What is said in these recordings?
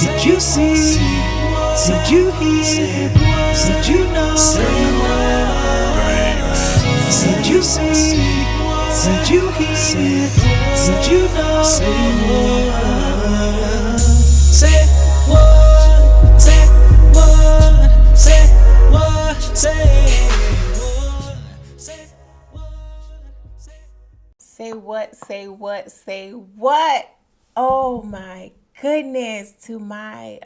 Did you see? Did you hear? Did you know? Did you see? Did you hear? Did you know? Say what? Say what? Say what? Say what? Say what? Say what, say what, say what? Oh my goodness, to my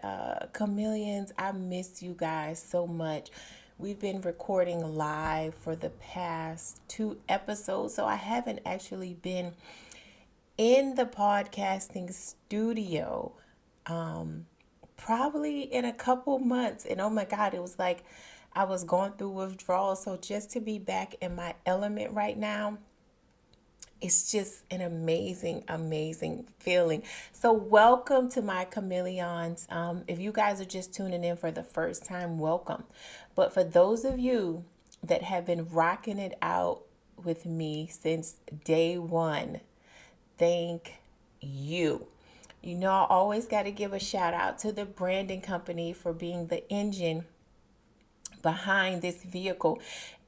chameleons, I missed you guys so much. We've been recording live for the past 2 episodes, so I haven't actually been in the podcasting studio probably in a couple months. And oh my God, it was like I was going through withdrawal. So just to be back in my element right now, it's just an amazing, amazing feeling. So welcome to my chameleons. If you guys are just tuning in for the first time, welcome. But for those of you that have been rocking it out with me since day one, thank you. You know, I always got to give a shout out to the branding company for being the engine behind this vehicle.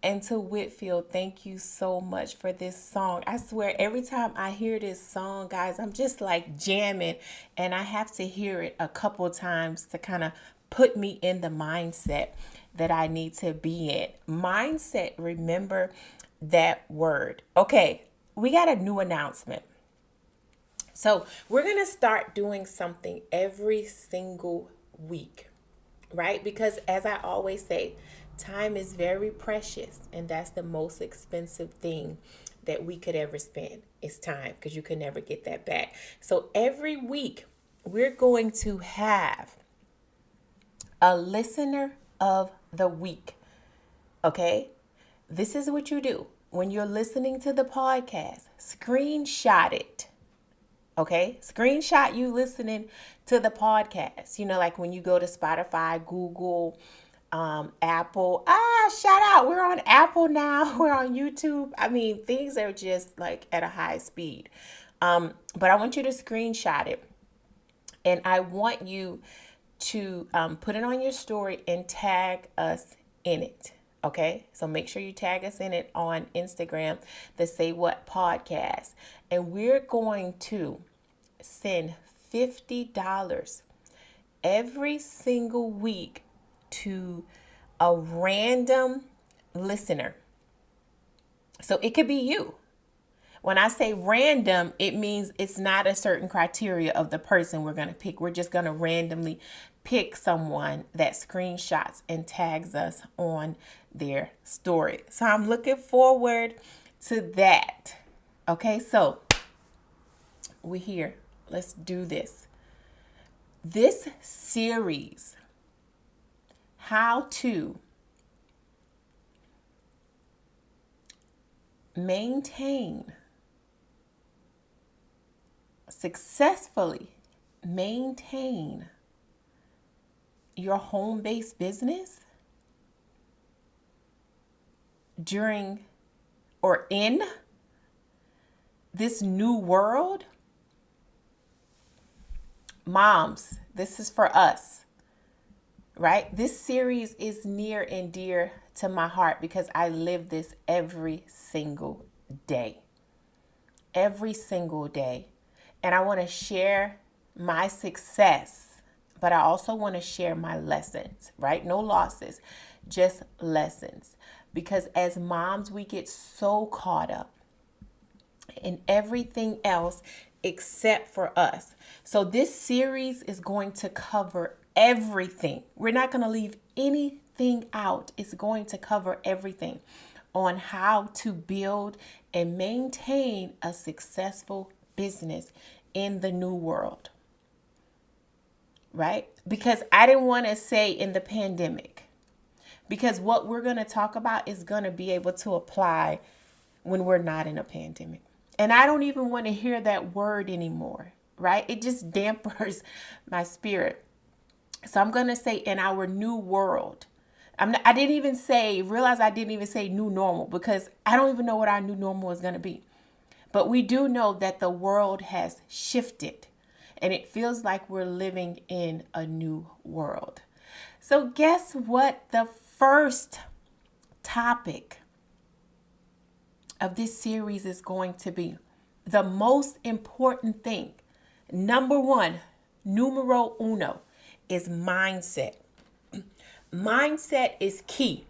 And to Whitfield, thank you so much for this song. I swear, every time I hear this song, guys, I'm just like jamming, and I have to hear it a couple times to kind of put me in the mindset that I need to be in. Mindset, remember that word. Okay, we got a new announcement. So we're going to start doing something every single week, right? Because as I always say, time is very precious, and that's the most expensive thing that we could ever spend is time, because you can never get that back. So every week we're going to have a listener of the week. Okay? This is what you do. When you're listening to the podcast, screenshot it. Okay? Screenshot you listening to the podcast. You know, like when you go to Spotify, Google, Apple. Shout out. We're on Apple now. We're on YouTube. I mean, things are just like at a high speed. But I want you to screenshot it. And I want you to put it on your story and tag us in it. Okay, so make sure you tag us in it on Instagram, the Say What Podcast. And we're going to send $50 every single week to a random listener. So it could be you. When I say random, it means it's not a certain criteria of the person we're going to pick. We're just going to randomly pick someone that screenshots and tags us on their story. So I'm looking forward to that. Okay, so we're here. Let's do this. This series, how to successfully maintain your home-based business during or in this new world. Moms, this is for us, right? This series is near and dear to my heart because I live this every single day. Every single day. And I want to share my success, but I also want to share my lessons, right? No losses, just lessons. Because as moms, we get so caught up in everything else except for us. So this series is going to cover everything. We're not going to leave anything out. It's going to cover everything on how to build and maintain a successful business in the new world, right? Because I didn't want to say in the pandemic, because what we're going to talk about is going to be able to apply when we're not in a pandemic. And I don't even want to hear that word anymore, right? It just dampers my spirit. So I'm going to say in our new world. I didn't even say new normal, because I don't even know what our new normal is going to be. But we do know that the world has shifted. And it feels like we're living in a new world. So guess what the first topic of this series is going to be? The most important thing, number one, numero uno, is mindset. Mindset is key.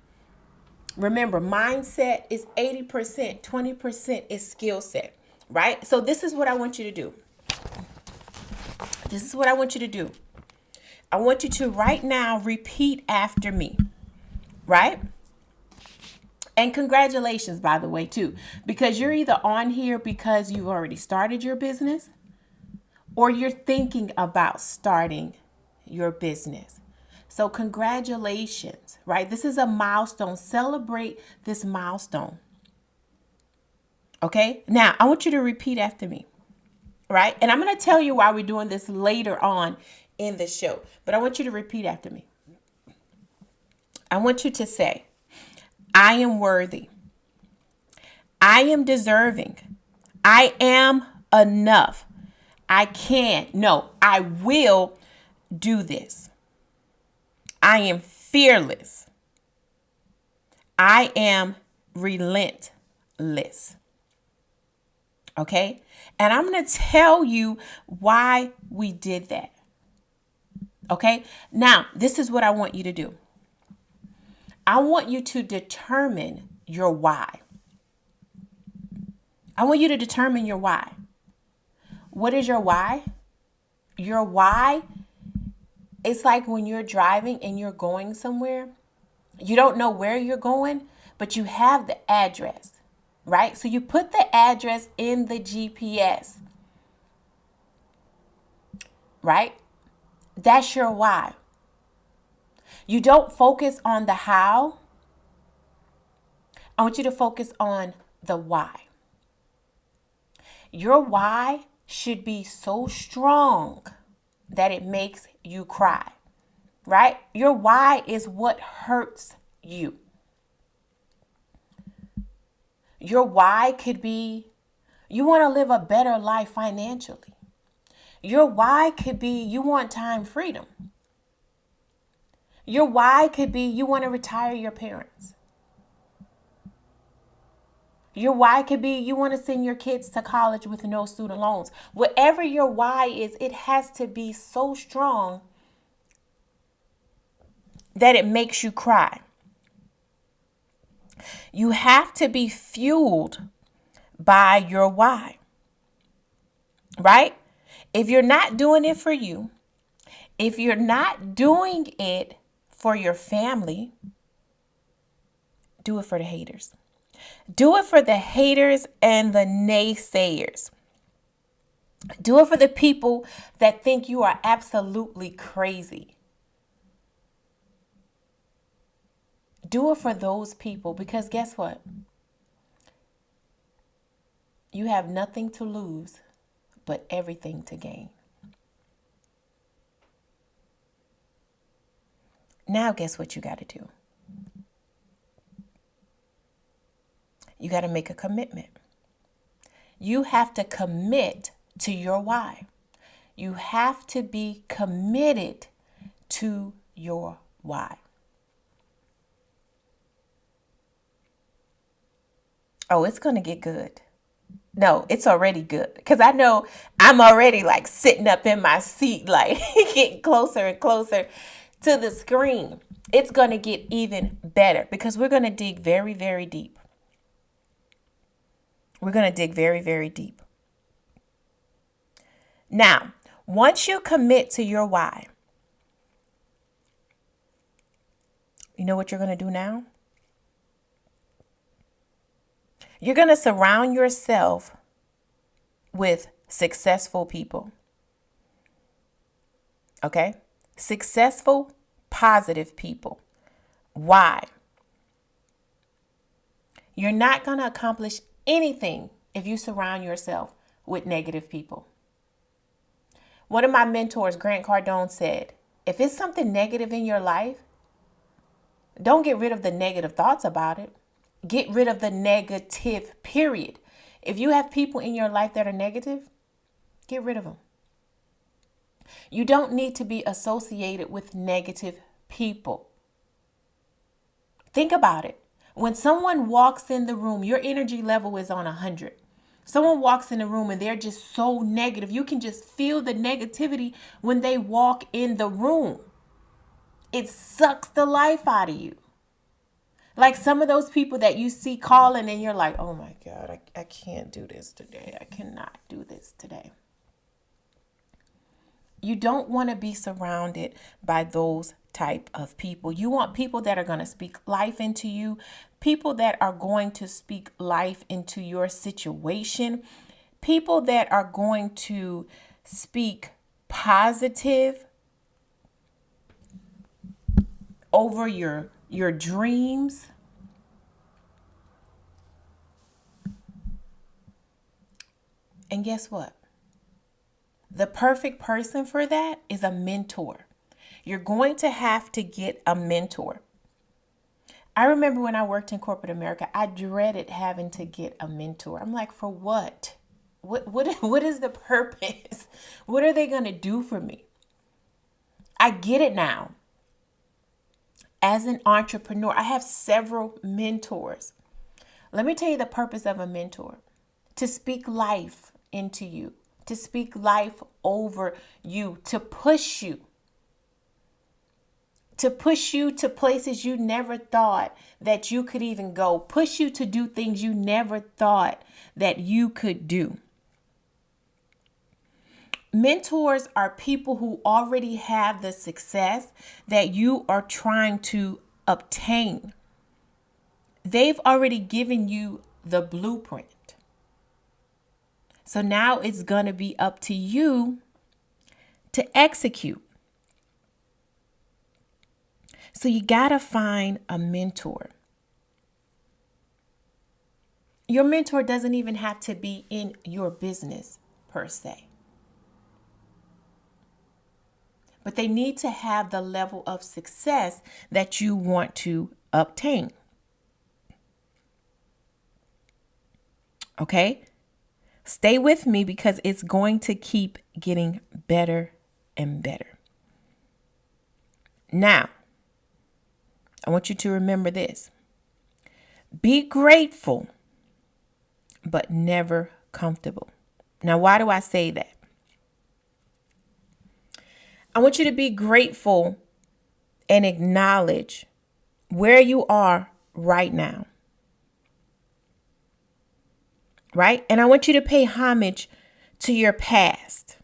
Remember, mindset is 80%, 20% is skill set, right? So this is what I want you to do. This is what I want you to do. I want you to right now repeat after me, right? And congratulations, by the way, too, because you're either on here because you've already started your business or you're thinking about starting your business. So congratulations, right? This is a milestone. Celebrate this milestone. Okay? Now, I want you to repeat after me, right? And I'm going to tell you why we're doing this later on in the show, but I want you to repeat after me. I want you to say, I am worthy. I am deserving. I am enough. I can. No, I will do this. I am fearless. I am relentless. Okay? And I'm going to tell you why we did that. Okay? Now, this is what I want you to do. I want you to determine your why. I want you to determine your why. What is your why? Your why is like when you're driving and you're going somewhere. You don't know where you're going, but you have the address, right? So you put the address in the GPS, right? That's your why. You don't focus on the how. I want you to focus on the why. Your why should be so strong that it makes you cry, right? Your why is what hurts you. Your why could be you want to live a better life financially. Your why could be you want time freedom. Your why could be you want to retire your parents. Your why could be you want to send your kids to college with no student loans. Whatever your why is, it has to be so strong that it makes you cry. You have to be fueled by your why, right? If you're not doing it for you, if you're not doing it for your family, do it for the haters. Do it for the haters and the naysayers. Do it for the people that think you are absolutely crazy. Do it for those people because guess what? You have nothing to lose but everything to gain. Now guess what you got to do? You got to make a commitment. You have to commit to your why. You have to be committed to your why. Oh, it's going to get good. No, it's already good. Because I know I'm already like sitting up in my seat, like getting closer and closer to the screen. It's going to get even better because we're going to dig very, very deep. We're going to dig very, very deep. Now, once you commit to your why, you know what you're going to do now? You're going to surround yourself with successful people. Okay? Successful, positive people. Why? You're not going to accomplish anything if you surround yourself with negative people. One of my mentors, Grant Cardone, said, if it's something negative in your life, don't get rid of the negative thoughts about it. Get rid of the negative, period. If you have people in your life that are negative, get rid of them. You don't need to be associated with negative people. Think about it. When someone walks in the room, your energy level is on 100. Someone walks in the room and they're just so negative. You can just feel the negativity when they walk in the room. It sucks the life out of you. Like some of those people that you see calling and you're like, oh my God, I can't do this today. I cannot do this today. You don't want to be surrounded by those type of people. You want people that are going to speak life into you, people that are going to speak life into your situation, people that are going to speak positive over your dreams. And guess what? The perfect person for that is a mentor. You're going to have to get a mentor. I remember when I worked in corporate America, I dreaded having to get a mentor. I'm like, for what? What is the purpose? What are they going to do for me? I get it now. As an entrepreneur, I have several mentors. Let me tell you the purpose of a mentor: to speak life into you, to speak life over you, to push you to places you never thought that you could even go, push you to do things you never thought that you could do. Mentors are people who already have the success that you are trying to obtain. They've already given you the blueprint. So now it's going to be up to you to execute. So you got to find a mentor. Your mentor doesn't even have to be in your business per se. But they need to have the level of success that you want to obtain. Okay? Stay with me because it's going to keep getting better and better. Now, I want you to remember this. Be grateful, but never comfortable. Now, why do I say that? I want you to be grateful and acknowledge where you are right now. Right? And I want you to pay homage to your past.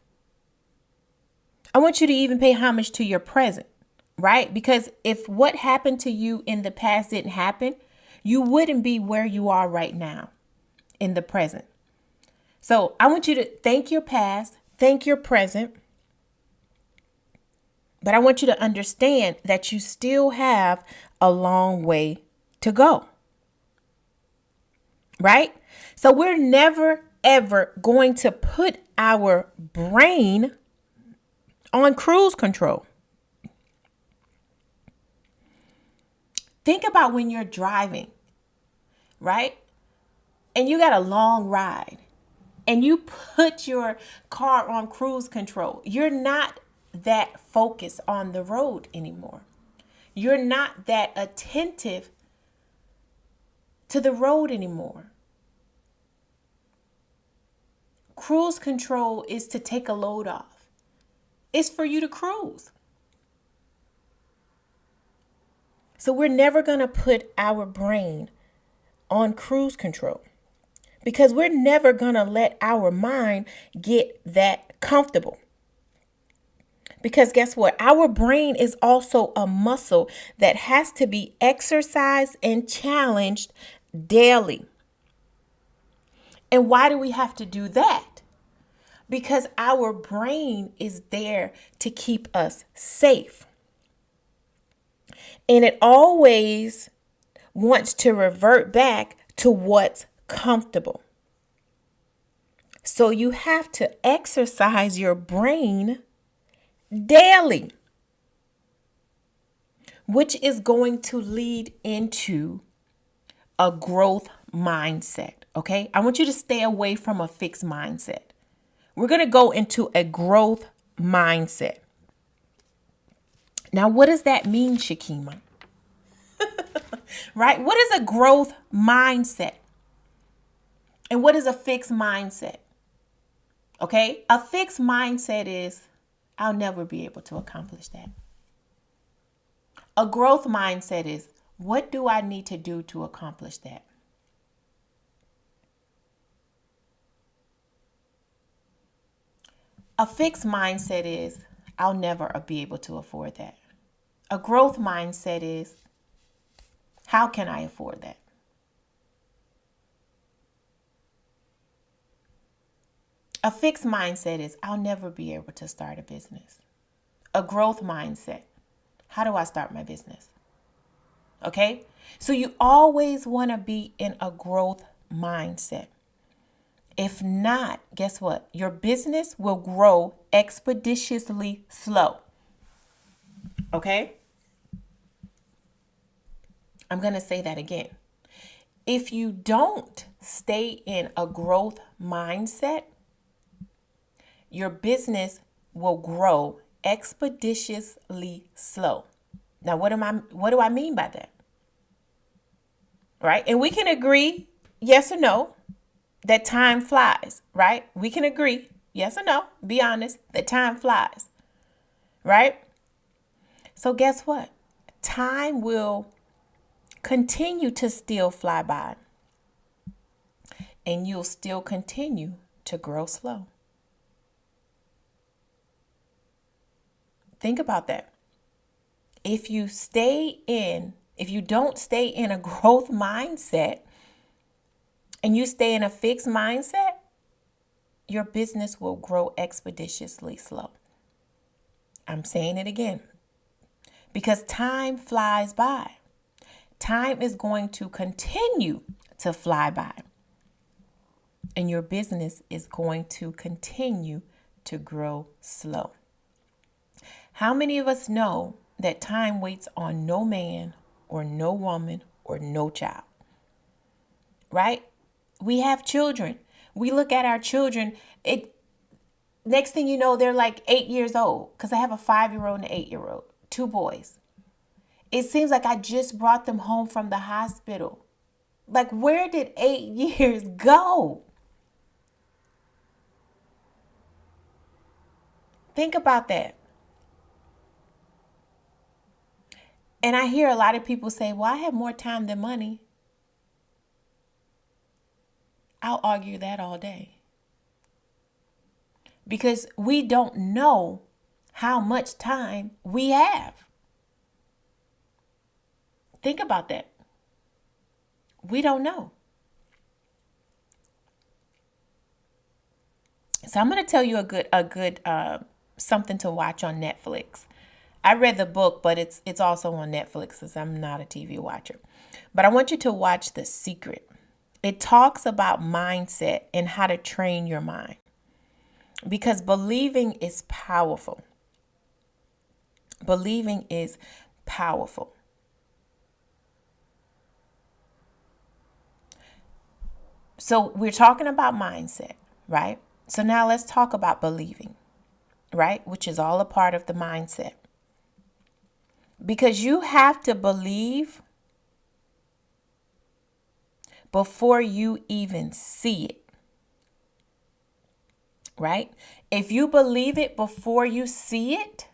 I want you to even pay homage to your present. Right? Because if what happened to you in the past didn't happen, you wouldn't be where you are right now in the present. So I want you to thank your past, thank your present. But I want you to understand that you still have a long way to go. Right? So we're never, ever going to put our brain on cruise control. Think about when you're driving, right? And you got a long ride and you put your car on cruise control. You're not that focused on the road anymore. You're not that attentive to the road anymore. Cruise control is to take a load off. It's for you to cruise. So we're never going to put our brain on cruise control because we're never going to let our mind get that comfortable. Because guess what? Our brain is also a muscle that has to be exercised and challenged daily. And why do we have to do that? Because our brain is there to keep us safe. And it always wants to revert back to what's comfortable. So you have to exercise your brain daily, which is going to lead into a growth mindset. Okay, I want you to stay away from a fixed mindset. We're going to go into a growth mindset. Now, what does that mean, Shakima? Right? What is a growth mindset? And what is a fixed mindset? Okay? A fixed mindset is, I'll never be able to accomplish that. A growth mindset is, what do I need to do to accomplish that? A fixed mindset is, I'll never be able to afford that. A growth mindset is, how can I afford that? A fixed mindset is, I'll never be able to start a business. A growth mindset, how do I start my business? Okay? So you always want to be in a growth mindset. If not, guess what? Your business will grow expeditiously slow. Okay? I'm going to say that again. If you don't stay in a growth mindset, your business will grow expeditiously slow. Now, what do I mean by that? Right? And we can agree, yes or no, that time flies, right? We can agree, yes or no, be honest, that time flies, right? So guess what? Time will continue to still fly by, and you'll still continue to grow slow. Think about that. If you don't stay in a growth mindset and you stay in a fixed mindset, your business will grow expeditiously slow. I'm saying it again because time flies by. Time is going to continue to fly by, and your business is going to continue to grow slow. How many of us know that time waits on no man or no woman or no child? Right? We have children. We look at our children. Next thing you know, they're like 8 years old, because I have a 5-year-old and an 8-year-old, 2 boys. It seems like I just brought them home from the hospital. Like, where did 8 years go? Think about that. And I hear a lot of people say, well, I have more time than money. I'll argue that all day. Because we don't know how much time we have. Think about that. We don't know. So I'm going to tell you a good something to watch on Netflix. I read the book, but it's also on Netflix because I'm not a TV watcher. But I want you to watch The Secret. It talks about mindset and how to train your mind, because believing is powerful. Believing is powerful. So we're talking about mindset, right? So now let's talk about believing, right? Which is all a part of the mindset. Because you have to believe before you even see it, right? If you believe it before you see it,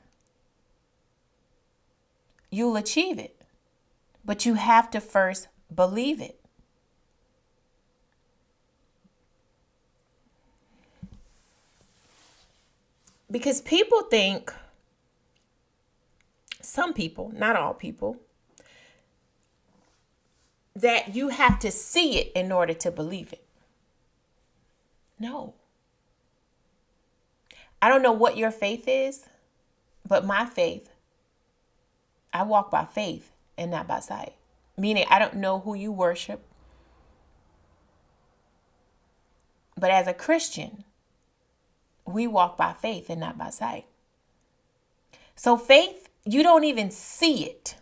you'll achieve it. But you have to first believe it. Because people think, some people, not all people, that you have to see it in order to believe it. No. I don't know what your faith is, but my faith, I walk by faith and not by sight. Meaning I don't know who you worship. But as a Christian, we walk by faith and not by sight. So faith, you don't even see it.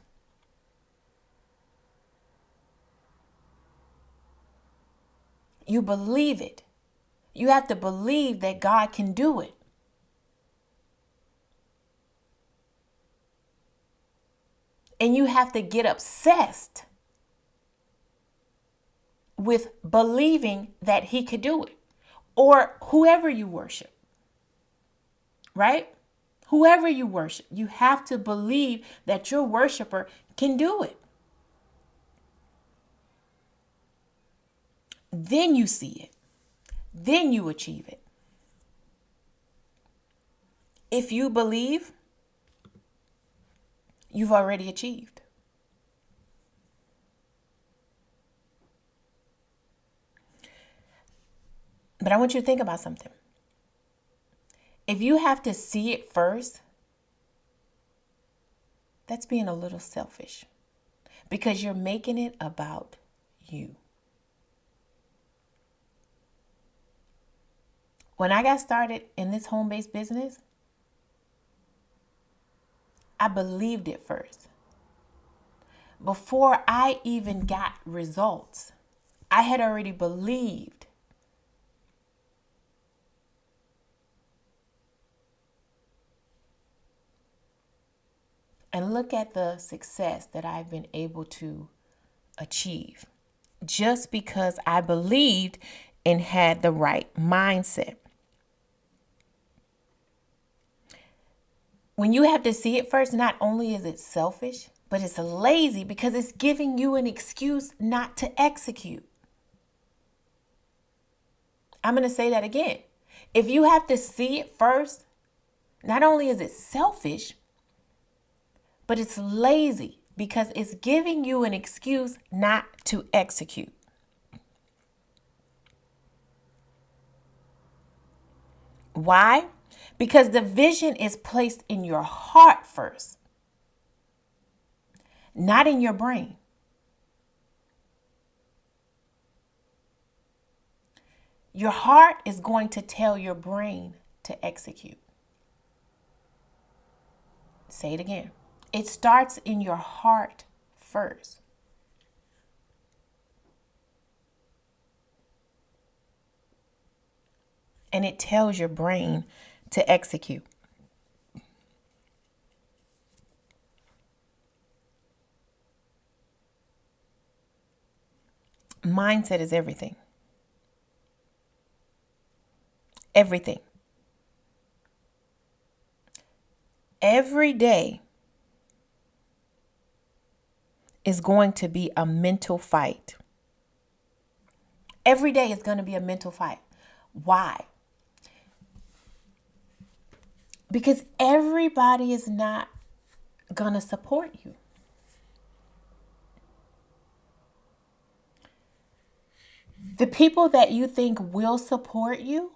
You believe it. You have to believe that God can do it. And you have to get obsessed with believing that he could do it, or whoever you worship, right? Whoever you worship, you have to believe that your worshiper can do it. Then you see it. Then you achieve it. If you believe, you've already achieved. But I want you to think about something. If you have to see it first, that's being a little selfish, because you're making it about you. When I got started in this home-based business, I believed it first. Before I even got results, I had already believed. And look at the success that I've been able to achieve just because I believed and had the right mindset. When you have to see it first, not only is it selfish, but it's lazy because it's giving you an excuse not to execute. I'm going to say that again. If you have to see it first, not only is it selfish, but it's lazy because it's giving you an excuse not to execute. Why? Because the vision is placed in your heart first, not in your brain. Your heart is going to tell your brain to execute. Say it again. It starts in your heart first. And it tells your brain to execute. Mindset is everything. Everything. Every day is going to be a mental fight. Every day is going to be a mental fight. Why? Because everybody is not going to support you. The people that you think will support you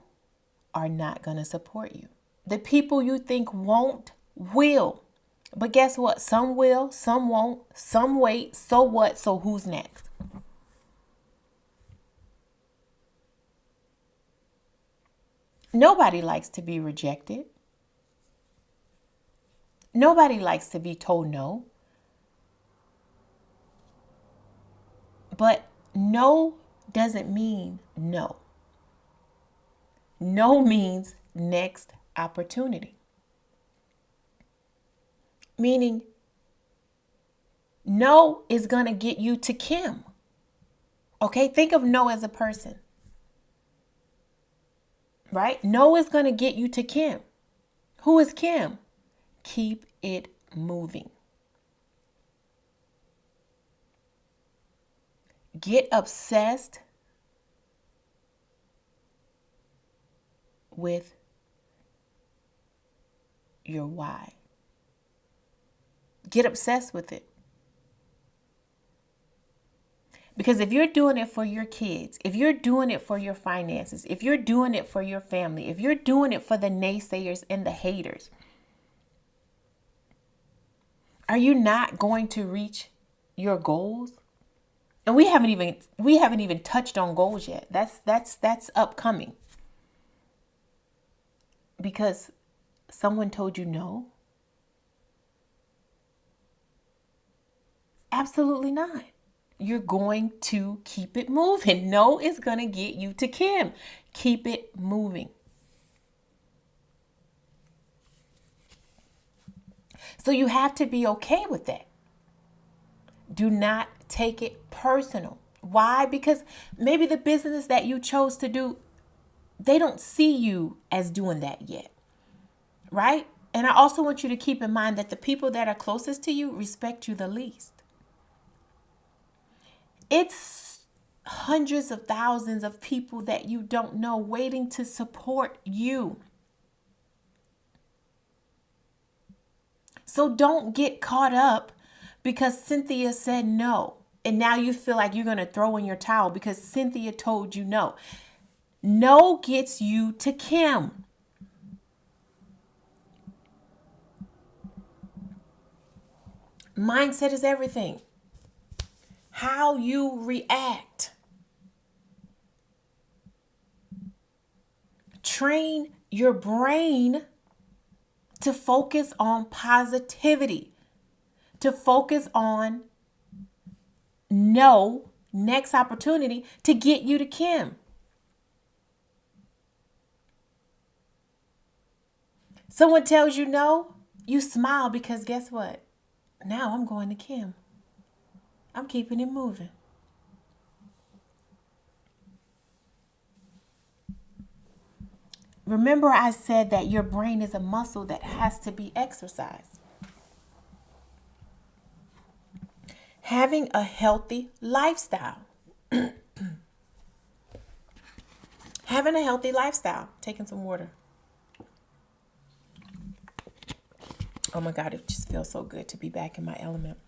are not going to support you. The people you think won't, will. But guess what? Some will, some won't, some wait. So what? So who's next? Nobody likes to be rejected. Nobody likes to be told no. But no doesn't mean no. No means next opportunity. Meaning, no is going to get you to Kim. Okay, think of no as a person. Right? No is going to get you to Kim. Who is Kim? Keep it moving. Get obsessed with your why. Get obsessed with it. Because if you're doing it for your kids, if you're doing it for your finances, if you're doing it for your family, if you're doing it for the naysayers and the haters, are you not going to reach your goals? And we haven't even touched on goals yet. That's upcoming. Because someone told you no? Absolutely not. You're going to keep it moving. No is going to get you to Kim. Keep it moving. So you have to be okay with that. Do not take it personal. Why? Because maybe the business that you chose to do, they don't see you as doing that yet, right? And I also want you to keep in mind that the people that are closest to you respect you the least. It's hundreds of thousands of people that you don't know waiting to support you. So don't get caught up because Cynthia said no. And now you feel like you're going to throw in your towel because Cynthia told you no. No gets you to Kim. Mindset is everything. How you react. Train your brain to focus on positivity, to focus on no next opportunity to get you to Kim. Someone tells you no, you smile because guess what? Now I'm going to Kim. I'm keeping it moving. Remember, I said that your brain is a muscle that has to be exercised. Having a healthy lifestyle. Having a healthy lifestyle. Taking some water. Oh my God, it just feels so good to be back in my element.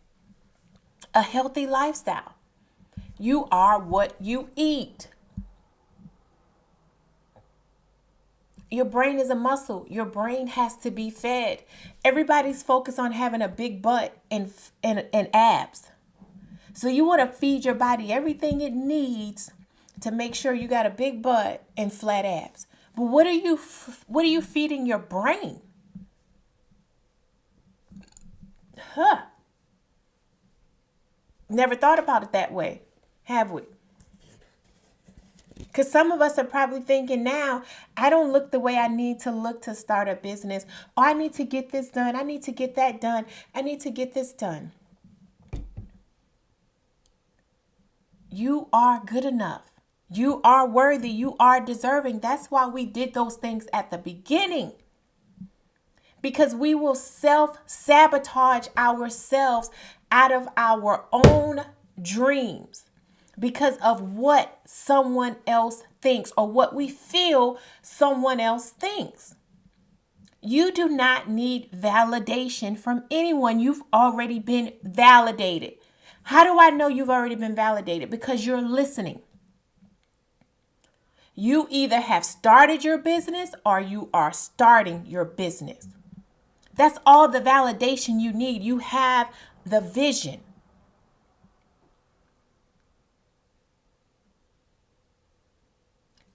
A healthy lifestyle. You are what you eat. Your brain is a muscle. Your brain has to be fed. Everybody's focused on having a big butt and abs. So you want to feed your body everything it needs to make sure you got a big butt and flat abs. But what are you feeding your brain? Never thought about it that way, have we? Because some of us are probably thinking now, I don't look the way I need to look to start a business. Or I need to get this done. I need to get that done. I need to get this done. You are good enough. You are worthy. You are deserving. That's why we did those things at the beginning. Because we will self-sabotage ourselves out of our own dreams because of what someone else thinks or what we feel someone else thinks. You do not need validation from anyone. You've already been validated. How do I know you've already been validated? Because you're listening. You either have started your business or you are starting your business. That's all the validation you need. You have the vision.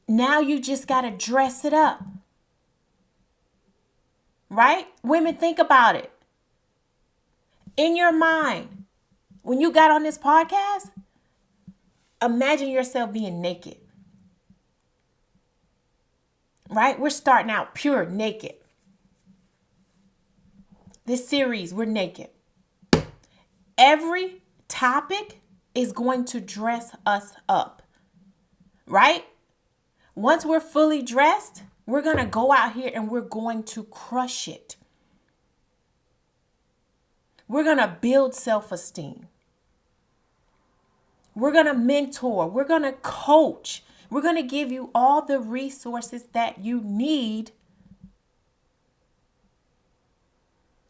Now you just got to dress it up. Right? Women, think about it. In your mind, when you got on this podcast, imagine yourself being naked. Right? We're starting out pure naked. This series, we're naked. Every topic is going to dress us up, right? Once we're fully dressed, we're going to go out here and we're going to crush it. We're going to build self-esteem. We're going to mentor. We're going to coach. We're going to give you all the resources that you need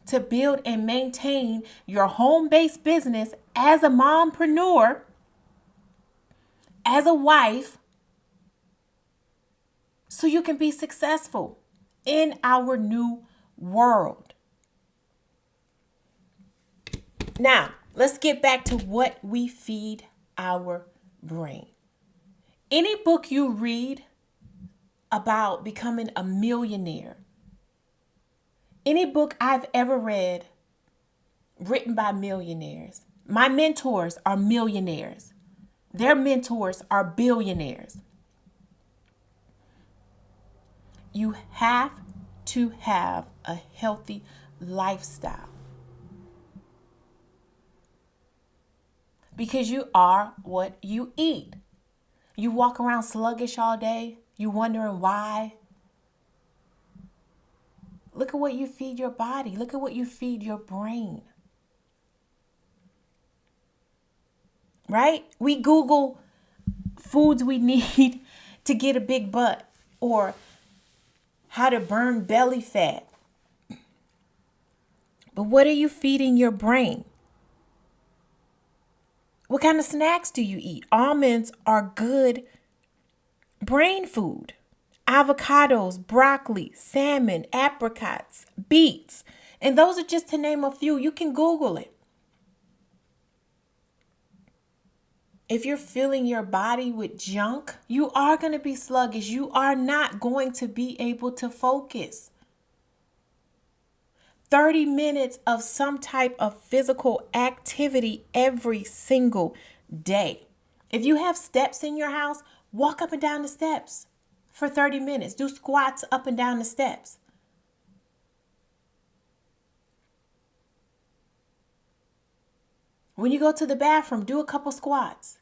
to build and maintain your home-based business as a mompreneur, as a wife, so you can be successful in our new world. Now, let's get back to what we feed our brain. Any book you read about becoming a millionaire, any book I've ever read written by millionaires, my mentors are millionaires. Their mentors are billionaires. You have to have a healthy lifestyle. because you are what you eat. You walk around sluggish all day. You wondering why. Look at what you feed your body. Look at what you feed your brain. Right? We Google foods we need to get a big butt or how to burn belly fat. But what are you feeding your brain? What kind of snacks do you eat? Almonds are good brain food. Avocados, broccoli, salmon, apricots, beets. And those are just to name a few. You can Google it. If you're filling your body with junk, you are going to be sluggish. You are not going to be able to focus. 30 minutes of some type of physical activity every single day. If you have steps in your house, walk up and down the steps for 30 minutes. Do squats up and down the steps. When you go to the bathroom, do a couple squats.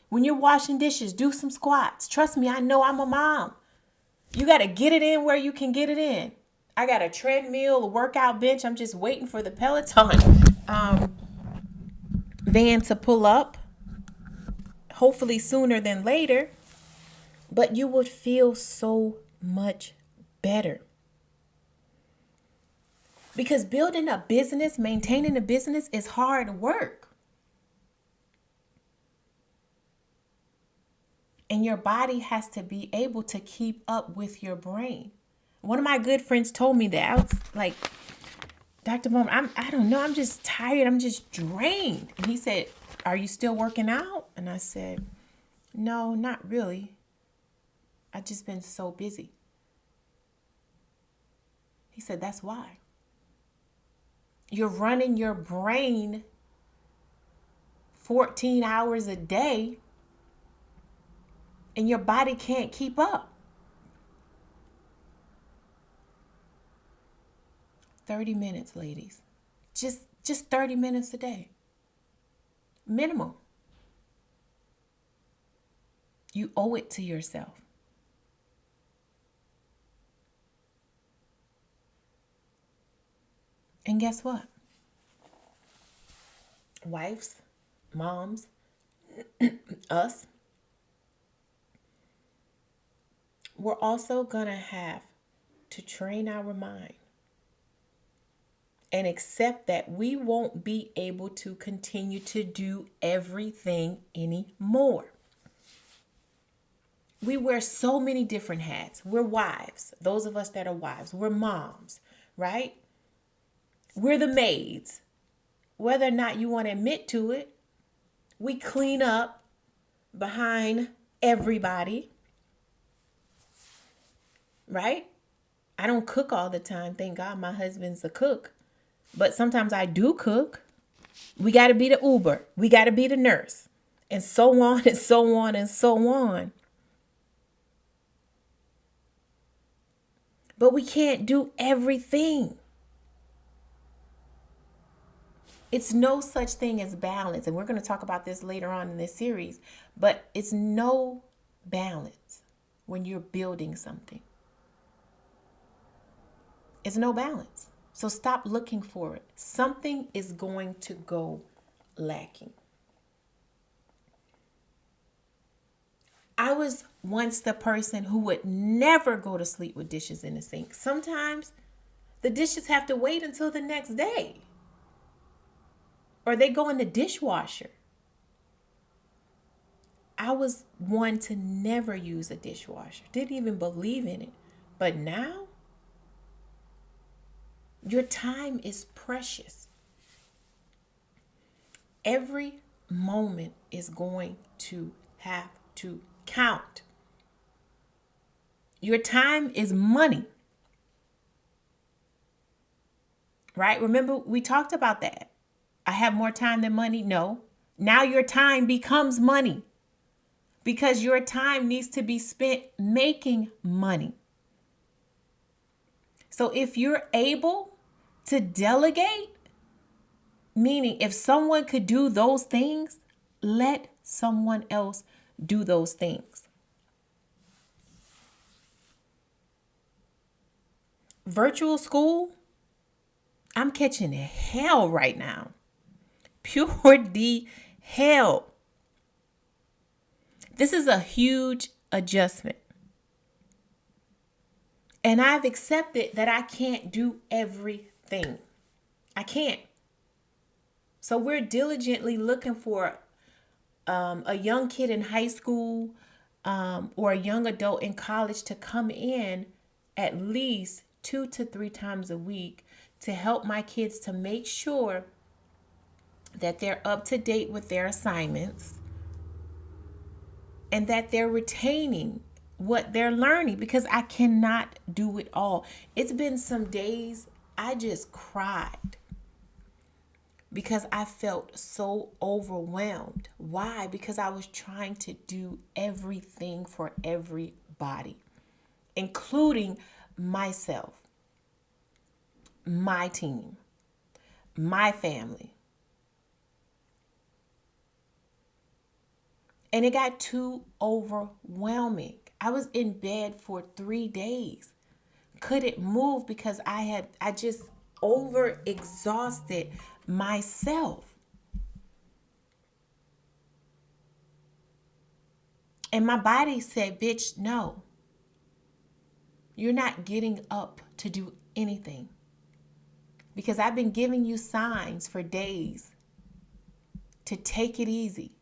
When you're washing dishes, do some squats. Trust me, I know I'm a mom. You got to get it in where you can get it in. I got a treadmill, a workout bench. I'm just waiting for the Peloton van to pull up. Hopefully sooner than later. But you would feel so much better. Because building a business, maintaining a business is hard work. And your body has to be able to keep up with your brain. One of my good friends told me that. I was like, Dr. Bowman, I don't know. I'm just tired. I'm just drained. And he said, are you still working out? And I said, no, not really. I've just been so busy. He said, that's why. You're running your brain 14 hours a day and your body can't keep up. 30 minutes, ladies. Just 30 minutes a day. Minimum. You owe it to yourself. And guess what? Wives, moms, us, we're also going to have to train our mind and accept that we won't be able to continue to do everything anymore. We wear so many different hats. We're wives, those of us that are wives. We're moms, right? We're the maids. Whether or not you want to admit to it, we clean up behind everybody, right? I don't cook all the time. Thank God my husband's a cook. But sometimes I do cook. We got to be the Uber. We got to be the nurse. And so on and so on and so on. But we can't do everything. It's no such thing as balance. And we're going to talk about this later on in this series. But it's no balance when you're building something. It's no balance. So stop looking for it. Something is going to go lacking. I was once the person who would never go to sleep with dishes in the sink. Sometimes the dishes have to wait until the next day. Or they go in the dishwasher. I was one to never use a dishwasher. Didn't even believe in it. But now, your time is precious. Every moment is going to have to count. Your time is money. Right? Remember, we talked about that. I have more time than money. No. Now your time becomes money because your time needs to be spent making money. So if you're able to delegate, meaning if someone could do those things, Let someone else do those things. Virtual school, I'm catching hell right now. Pure D hell. This is a huge adjustment. And I've accepted that I can't do everything. I can't. So we're diligently looking for a young kid in high school or a young adult in college to come in at least 2 to 3 times a week to help my kids to make sure that they're up to date with their assignments and that they're retaining what they're learning, because I cannot do it all. It's been some days I just cried because I felt so overwhelmed. Why? Because I was trying to do everything for everybody, including myself, my team, my family. And it got too overwhelming. I was in bed for 3 days. Couldn't move because I just overexhausted myself. And my body said, bitch, no. You're not getting up to do anything. Because I've been giving you signs for days to take it easy.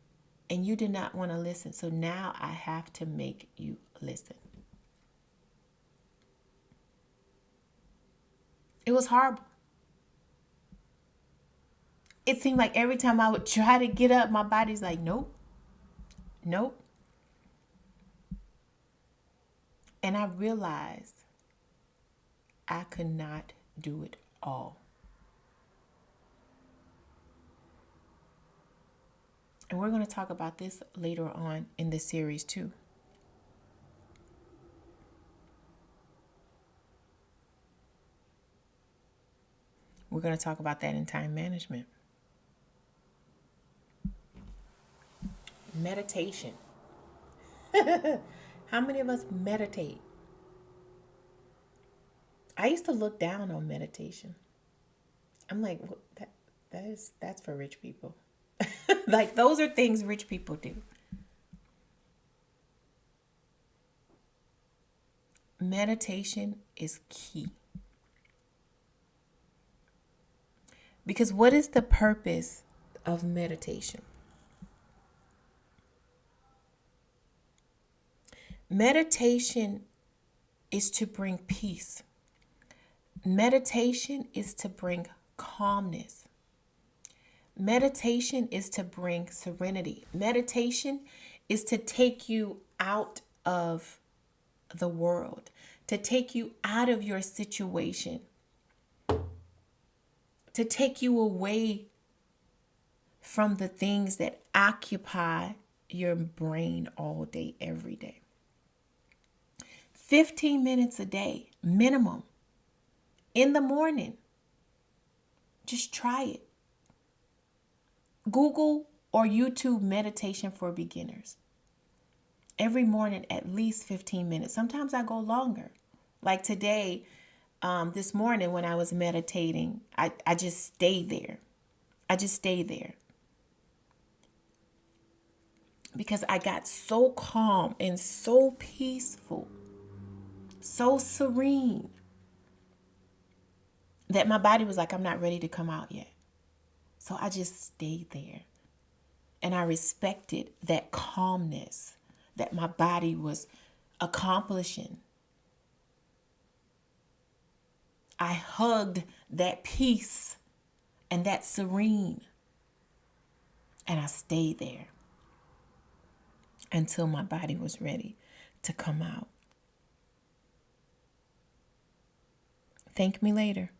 And you did not want to listen. So now I have to make you listen. It was horrible. It seemed like every time I would try to get up, my body's like, nope, nope. And I realized I could not do it all. And we're going to talk about this later on in this series too. We're going to talk about that in time management. Meditation. How many of us meditate? I used to look down on meditation. I'm like, that's for rich people. Like, those are things rich people do. Meditation is key. Because what is the purpose of meditation? Meditation is to bring peace. Meditation is to bring calmness. Meditation is to bring serenity. Meditation is to take you out of the world, to take you out of your situation, to take you away from the things that occupy your brain all day, every day. 15 minutes a day, minimum, in the morning. Just try it. Google or YouTube meditation for beginners. Every morning, at least 15 minutes. Sometimes I go longer. Like today, this morning when I was meditating, I just stayed there. I just stayed there. Because I got so calm and so peaceful, so serene, that my body was like, I'm not ready to come out yet. So I just stayed there. And I respected that calmness that my body was accomplishing. I hugged that peace and that serene. And I stayed there until my body was ready to come out. Thank me later.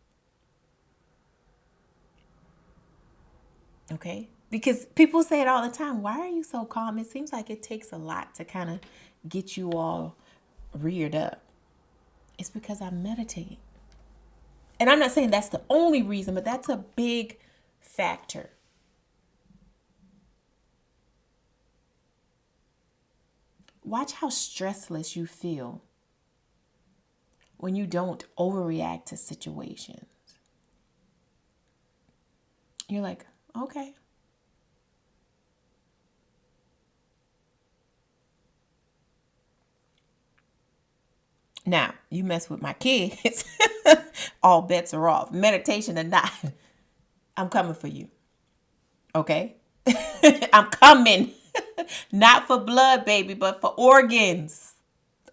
Okay? Because people say it all the time. Why are you so calm? It seems like it takes a lot to kind of get you all reared up. It's because I meditate. And I'm not saying that's the only reason, but that's a big factor. Watch how stressless you feel when you don't overreact to situations. You're like, okay. Now, you mess with my kids, all bets are off. Meditation or not, I'm coming for you. Okay? I'm coming. Not for blood, baby, but for organs.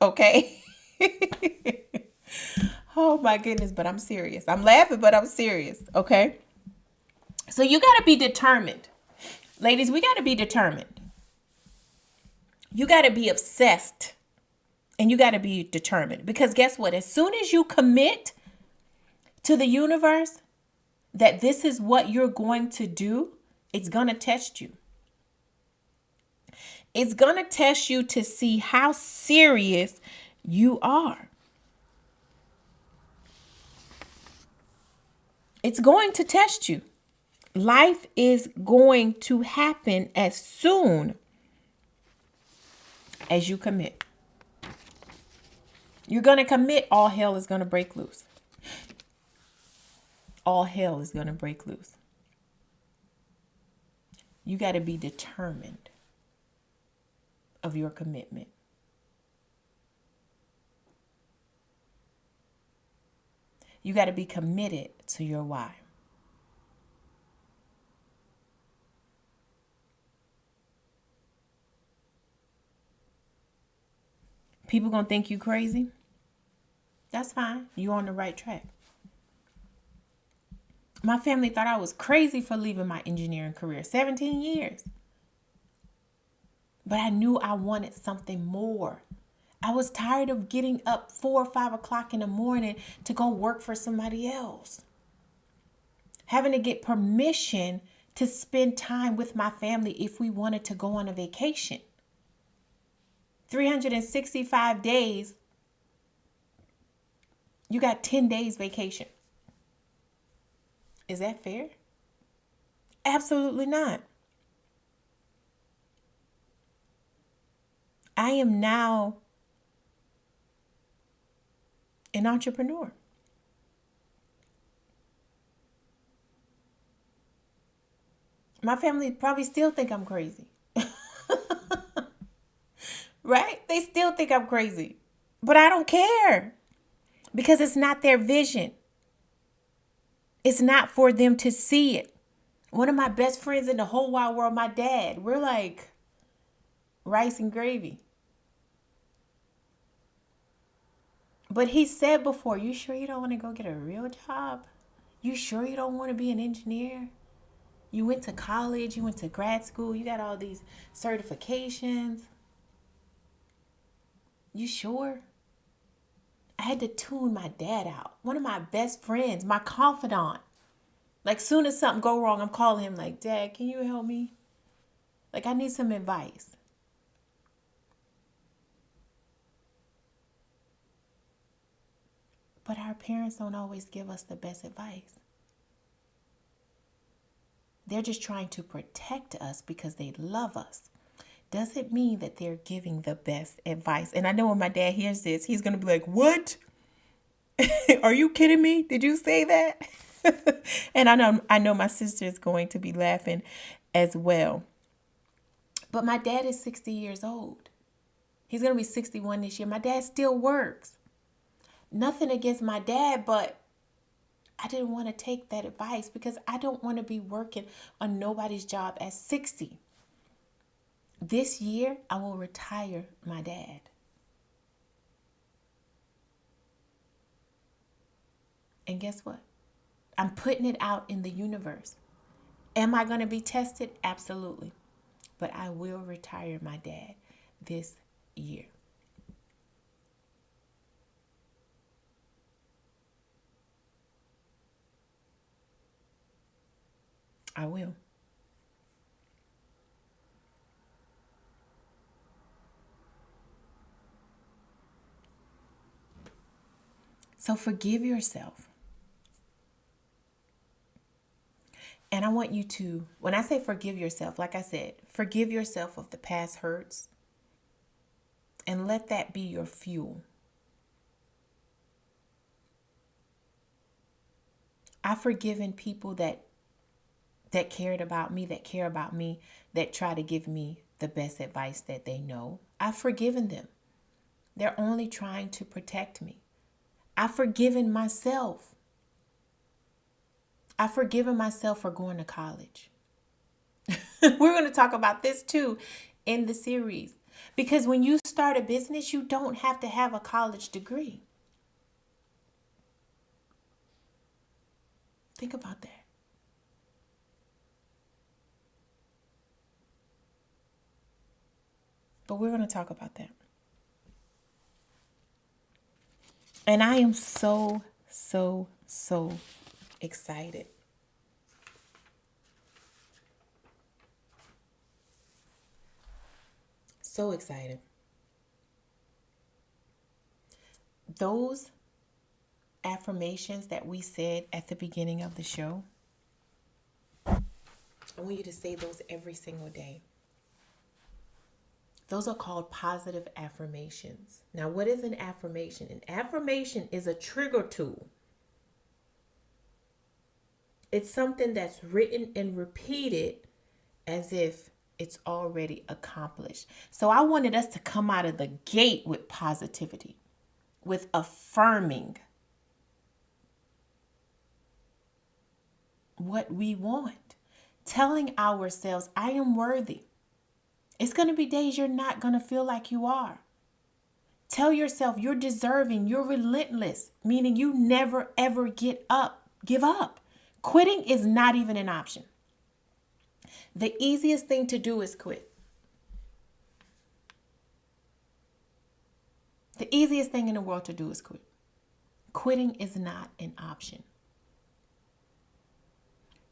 Okay? Oh my goodness, but I'm serious. I'm laughing, but I'm serious. Okay? So you got to be determined. Ladies, we got to be determined. You got to be obsessed. And you got to be determined. Because guess what? As soon as you commit to the universe that this is what you're going to do, it's going to test you. It's going to test you to see how serious you are. It's going to test you. Life is going to happen as soon as you commit. You're going to commit, all hell is going to break loose. All hell is going to break loose. You got to be determined of your commitment. You got to be committed to your why. People going to think you crazy. That's fine. You're on the right track. My family thought I was crazy for leaving my engineering career. 17 years. But I knew I wanted something more. I was tired of getting up 4 or 5 o'clock in the morning to go work for somebody else. Having to get permission to spend time with my family if we wanted to go on a vacation. 365 days, you got 10 days vacation. Is that fair? Absolutely not. I am now an entrepreneur. My family probably still think I'm crazy. Right? They still think I'm crazy. But I don't care. Because it's not their vision. It's not for them to see it. One of my best friends in the whole wide world, my dad, we're like rice and gravy. But he said before, you sure you don't want to go get a real job? You sure you don't want to be an engineer? You went to college, you went to grad school, you got all these certifications. You sure? I had to tune my dad out. One of my best friends, my confidant. Like soon as something go wrong, I'm calling him like, Dad, can you help me? Like I need some advice. But our parents don't always give us the best advice. They're just trying to protect us because they love us. Doesn't mean that they're giving the best advice. And I know when my dad hears this, he's going to be like, what? Are you kidding me? Did you say that? And I know my sister is going to be laughing as well. But my dad is 60 years old. He's going to be 61 this year. My dad still works. Nothing against my dad, but I didn't want to take that advice because I don't want to be working on nobody's job at 60. This year, I will retire my dad. And guess what? I'm putting it out in the universe. Am I going to be tested? Absolutely. But I will retire my dad this year. I will. So forgive yourself. And I want you to, when I say forgive yourself, like I said, forgive yourself of the past hurts. and let that be your fuel. I've forgiven people that cared about me, that care about me, that try to give me the best advice that they know. I've forgiven them. They're only trying to protect me. I've forgiven myself. I've forgiven myself for going to college. We're going to talk about this too in the series. Because when you start a business, you don't have to have a college degree. Think about that. But we're going to talk about that. And I am so excited. So excited. Those affirmations that we said at the beginning of the show, I want you to say those every single day. Those are called positive affirmations. Now, what is an affirmation? An affirmation is a trigger tool. It's something that's written and repeated as if it's already accomplished. So I wanted us to come out of the gate with positivity, with affirming what we want, telling ourselves, I am worthy. It's going to be days you're not going to feel like you are. Tell yourself you're deserving, you're relentless, meaning you never ever give up. Quitting is not even an option. The easiest thing to do is quit. The easiest thing in the world to do is quit. Quitting is not an option.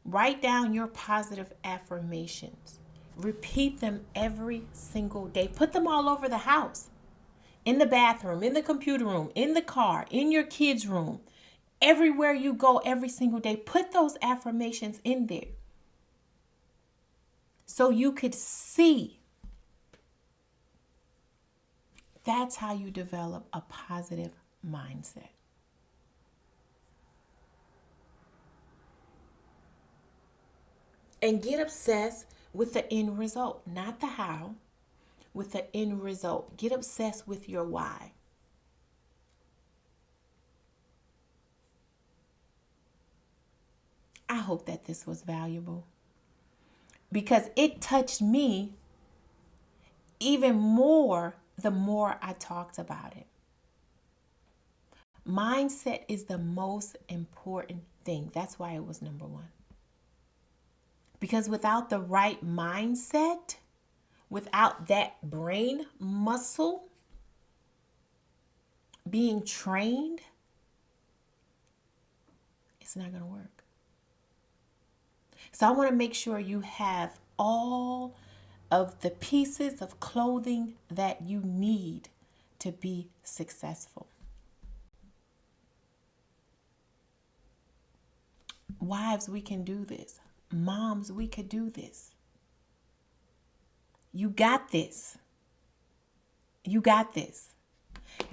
Write down your positive affirmations. Repeat them every single day. Put them all over the house. In the bathroom, in the computer room, in the car, in your kids' room. Everywhere you go every single day. Put those affirmations in there. So you could see. That's how you develop a positive mindset. And get obsessed with the end result, not the how, with the end result. Get obsessed with your why. I hope that this was valuable because it touched me even more the more I talked about it. Mindset is the most important thing. That's why it was number one. Because without the right mindset, without that brain muscle being trained, it's not going to work. So I want to make sure you have all of the pieces of clothing that you need to be successful. Wives, we can do this. Moms, we could do this. You got this. You got this.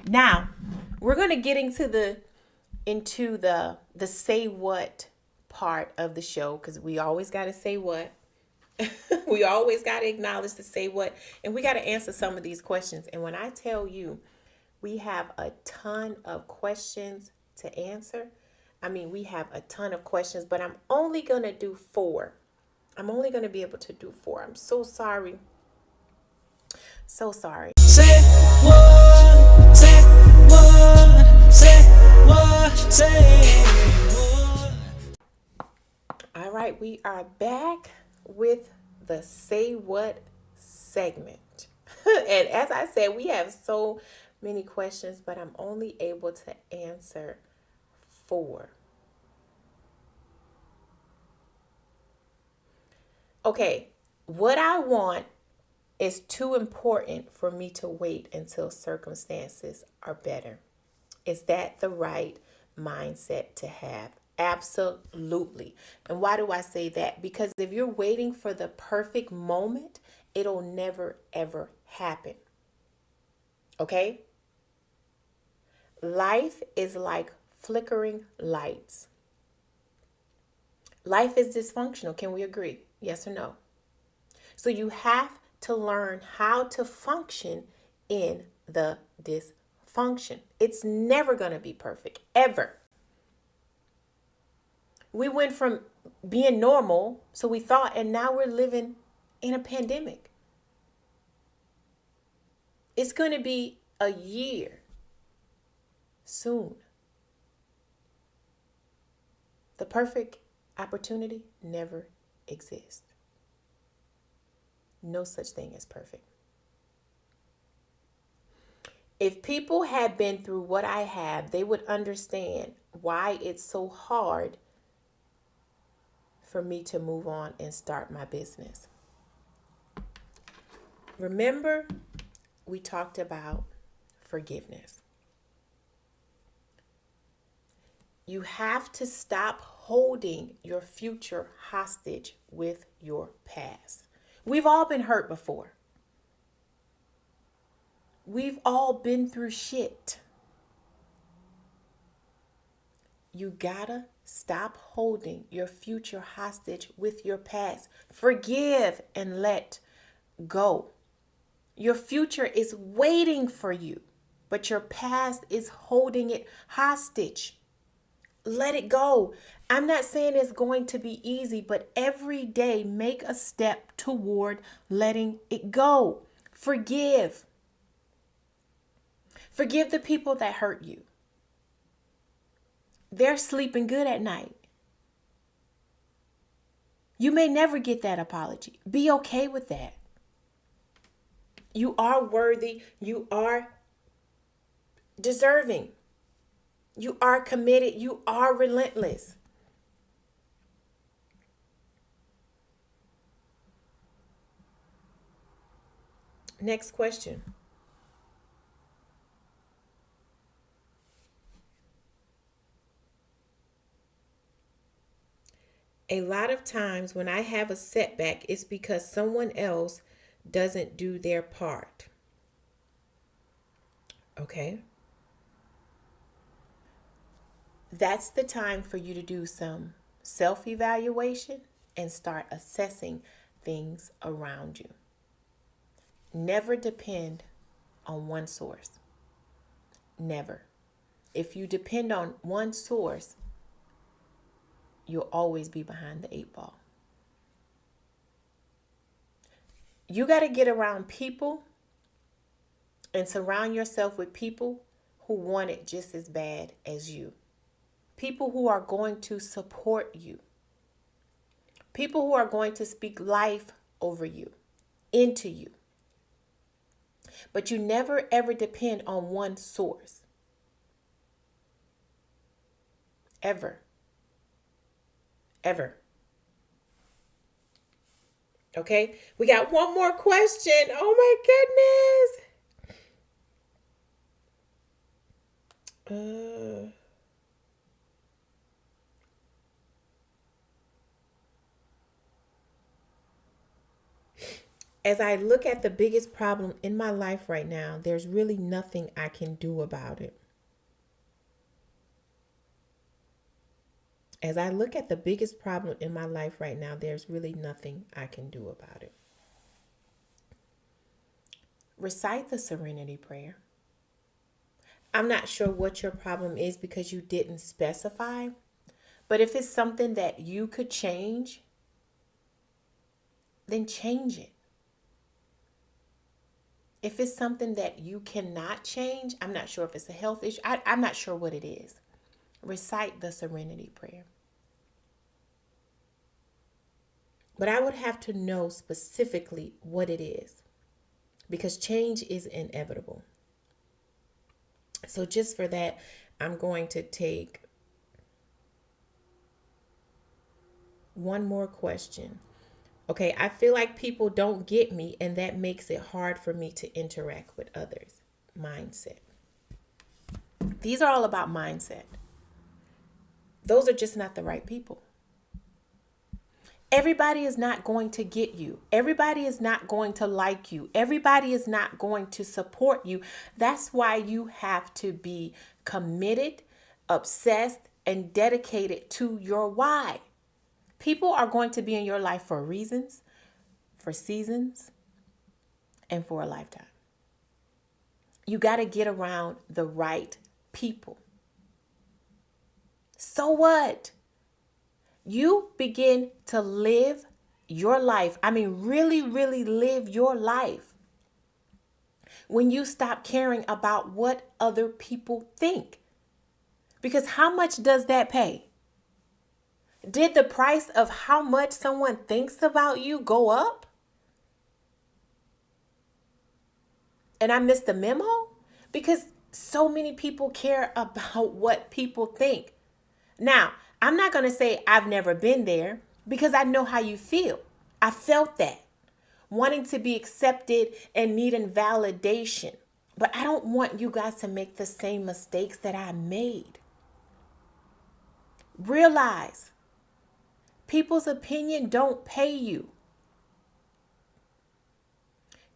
Now, we're going to get into the say what part of the show, because we always got to say what. We always got to acknowledge the say what, and we got to answer some of these questions. And when I tell you we have a ton of questions to answer, I mean, we have a ton of questions, but I'm only going to do 4. I'm only going to be able to do 4. I'm so sorry. So sorry. Say what, say what, say what, say what. All right, we are back with the Say What segment. And as I said, we have so many questions, but I'm only able to answer 4. Okay, what I want is too important for me to wait until circumstances are better. Is that the right mindset to have? Absolutely. And why do I say that? Because if you're waiting for the perfect moment, it'll never, ever happen. Okay? Life is like flickering lights. Life is dysfunctional. Can we agree? Yes or no? So you have to learn how to function in the dysfunction. It's never going to be perfect, ever. We went from being normal, so we thought, and now we're living in a pandemic. It's going to be a year soon. The perfect opportunity never exists. No such thing as perfect. If people had been through what I have, they would understand why it's so hard for me to move on and start my business. Remember, we talked about forgiveness. You have to stop holding your future hostage with your past. We've all been hurt before. We've all been through shit. You gotta stop holding your future hostage with your past. Forgive and let go. Your future is waiting for you, but your past is holding it hostage. Let it go. I'm not saying it's going to be easy, but every day make a step toward letting it go. Forgive. Forgive the people that hurt you. They're sleeping good at night. You may never get that apology. Be okay with that. You are worthy. You are deserving. You are committed. You are relentless. Next question. A lot of times when I have a setback, it's because someone else doesn't do their part. Okay? That's the time for you to do some self-evaluation and start assessing things around you. Never depend on one source. Never. If you depend on one source, you'll always be behind the 8 ball. You got to get around people and surround yourself with people who want it just as bad as you. People who are going to support you. People who are going to speak life over you, into you. But you never ever depend on one source. Ever. Ever. Okay, we got one more question. Oh my goodness. As I look at the biggest problem in my life right now, there's really nothing I can do about it. As I look at the biggest problem in my life right now, there's really nothing I can do about it. Recite the serenity prayer. I'm not sure what your problem is because you didn't specify, but if it's something that you could change, then change it. If it's something that you cannot change, I'm not sure if it's a health issue. I'm not sure what it is. Recite the serenity prayer. But I would have to know specifically what it is because change is inevitable. So just for that, I'm going to take one more question. Okay, I feel like people don't get me, and that makes it hard for me to interact with others. Mindset. These are all about mindset. Those are just not the right people. Everybody is not going to get you. Everybody is not going to like you. Everybody is not going to support you. That's why you have to be committed, obsessed, and dedicated to your why. People are going to be in your life for reasons, for seasons, and for a lifetime. You got to get around the right people. So what? You begin to live your life. I mean, really, really live your life when you stop caring about what other people think. Because how much does that pay? Did the price of how much someone thinks about you go up? And I missed the memo? Because so many people care about what people think. Now, I'm not going to say I've never been there because I know how you feel. I felt that. Wanting to be accepted and needing validation. But I don't want you guys to make the same mistakes that I made. Realize people's opinion don't pay you.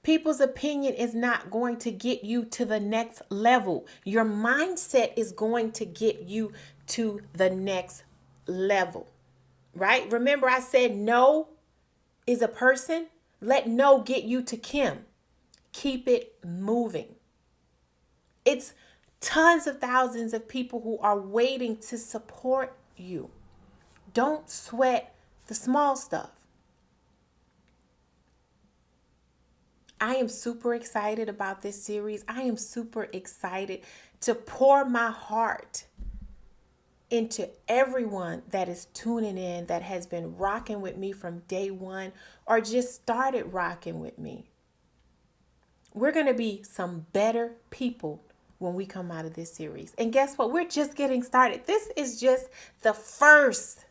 People's opinion is not going to get you to the next level. Your mindset is going to get you to the next level, right? Remember I said no is a person. Let no get you to Kim. Keep it moving. It's tons of thousands of people who are waiting to support you. Don't sweat the small stuff. I am super excited about this series. I am super excited to pour my heart into everyone that is tuning in, that has been rocking with me from day one or just started rocking with me. We're going to be some better people when we come out of this series. And guess what? We're just getting started. This is just the first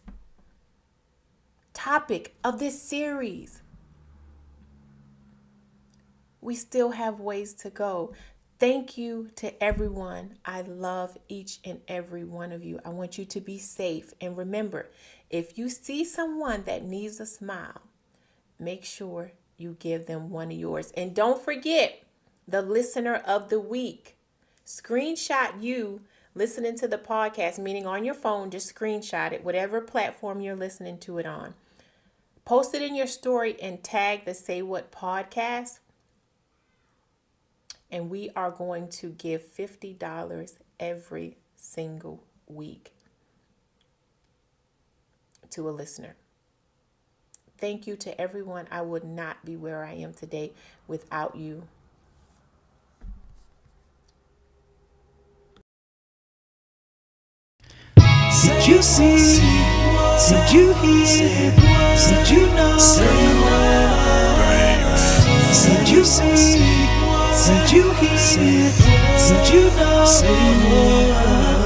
topic of this series. We still have ways to go. Thank you to everyone. I love each and every one of you. I want you to be safe. And remember, if you see someone that needs a smile, make sure you give them one of yours. And don't forget the listener of the week. Screenshot you listening to the podcast, meaning on your phone, just screenshot it, whatever platform you're listening to it on. Post it in your story and tag the Say What podcast. And we are going to give $50 every single week to a listener. Thank you to everyone. I would not be where I am today without you. Did you see? Did you hear? Did you know? Did you see? Did you hear? Did you know?